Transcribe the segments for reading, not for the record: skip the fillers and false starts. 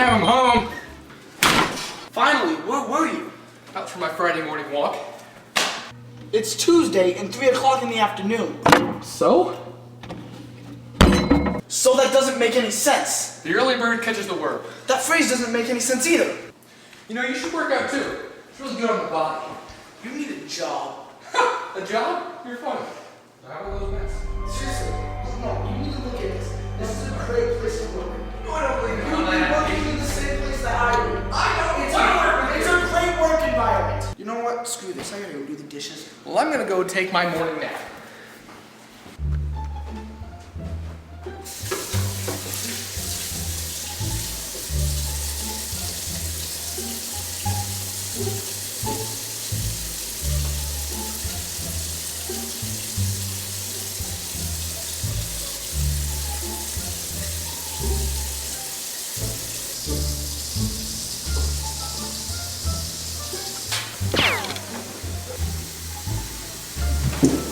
am, I'm home. Finally, where were you? Out for my Friday morning walk. It's Tuesday and 3 o'clock in the afternoon. So? So that doesn't make any sense. The early bird catches the worm. That phrase doesn't make any sense either. You know, you should work out too. It's really good on the body. You need a job. A job? You're funny. How are those mess? Seriously, no, you need to look at this. This is a great place to work. No, I don't believe it. You'll be working in the same place that I do. I know, it's a great work environment. You know what? Screw this. I gotta go do the dishes. Well, I'm gonna go take my morning nap.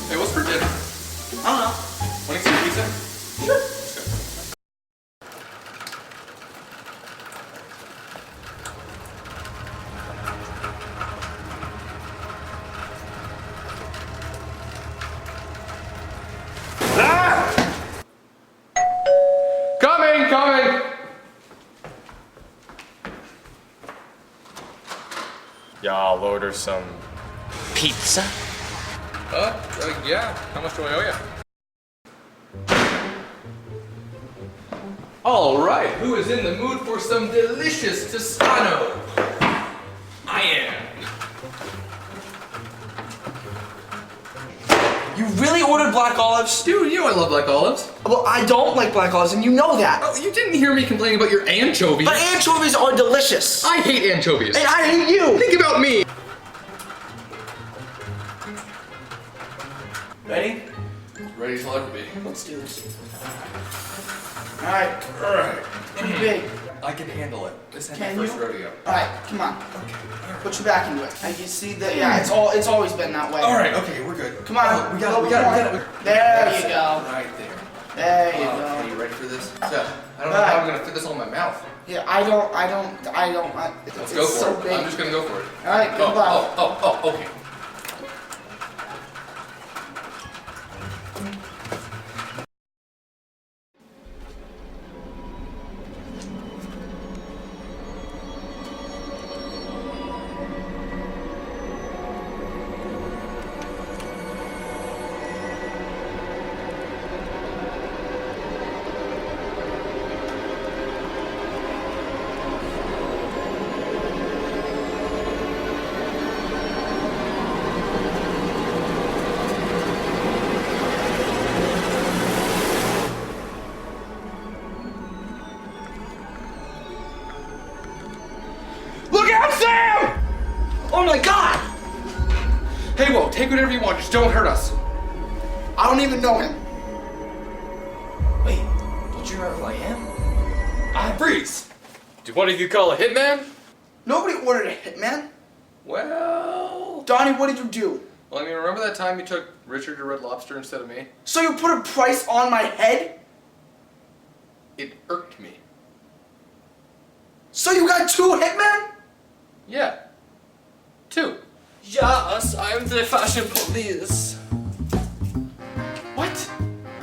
Hey, what's for dinner? I don't know. Wanna see pizza? Sure. Let's go. Coming! Y'all order some Pizza? Yeah. How much do I owe you? All right. Who is in the mood for some delicious Toscano? I am. You really ordered black olives? Dude, you know I love black olives. Well, I don't like black olives, and you know that. Oh, you didn't hear me complaining about your anchovies. But anchovies are delicious. I hate anchovies. And I hate you. Think about me. Ready? Ready as I'll ever be. Let's do this. Alright. Alright. Pretty big. I can handle it. This ain't my Can first you? rodeo. Alright, come on. Okay. Put your back into it. And you see that? Yeah, it's always been that way. Alright, okay, we're good. Come on. Oh, we got it. There you go. Right there. There you Okay, go. you ready for this? So, I don't know how I'm gonna fit this all in my mouth. Yeah, Let's it's go for so it. big. I'm just gonna go for it. Alright, good luck. Okay. Look out, Sam! Oh my god! Hey, whoa, take whatever you want, just don't hurt us. I don't even know him. Wait, don't you remember who I am? Freeze! Do one of you call a hitman? Nobody ordered a hitman. Well... Donnie, what did you do? Well, I mean, remember that time you took Richard to Red Lobster instead of me? So you put a price on my head? It irked me. So you got two hitmen? Yeah. 2. Yes, I am the fashion police. What?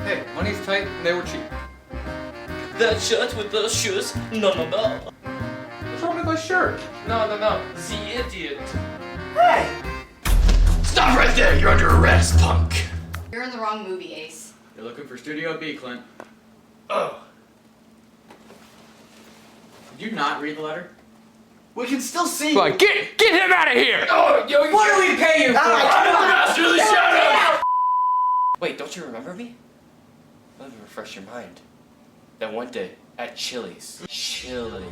Hey, money's tight and they were cheap. That shirt with those shoes? No. What's wrong with my shirt? No. The idiot. Hey! Stop right there! You're under arrest, punk! You're in the wrong movie, Ace. You're looking for Studio B, Clint. Oh. Did you not read the letter? We can still see Come you. on, get him out of here! Oh, yo, What do we pay you for? master of the shadow! Wait, don't you remember me? Let me refresh your mind. That one day, at Chili's. Chili.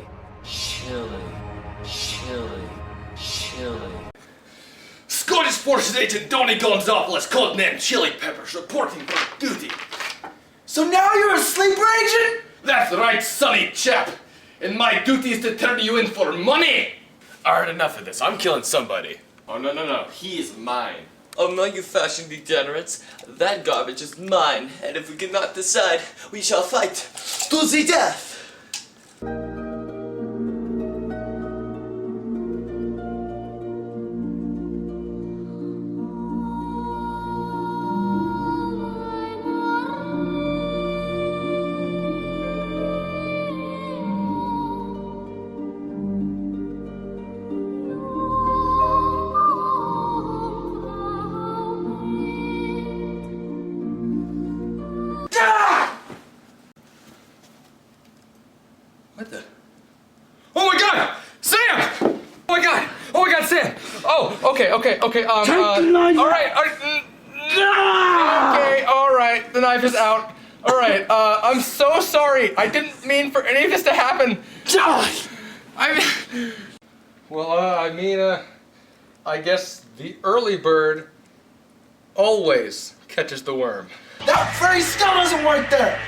Scottish Forces Agent Donny Gonzalez, codename Chili Peppers, reporting for duty. So now you're a sleeper agent? That's right, sonny chap. And my duty is to turn you in for money. Alright, enough of this. I'm killing somebody. Oh, no. He is mine. Oh no, you fashion degenerates. That garbage is mine, and if we cannot decide, we shall fight to the death. What the? Oh my God! Sam! Oh my God! Oh my God, Sam! Oh, okay. All right. Okay, all right. The knife is out. All right. I'm so sorry. I didn't mean for any of this to happen. I guess the early bird always catches the worm. That very skull doesn't work there.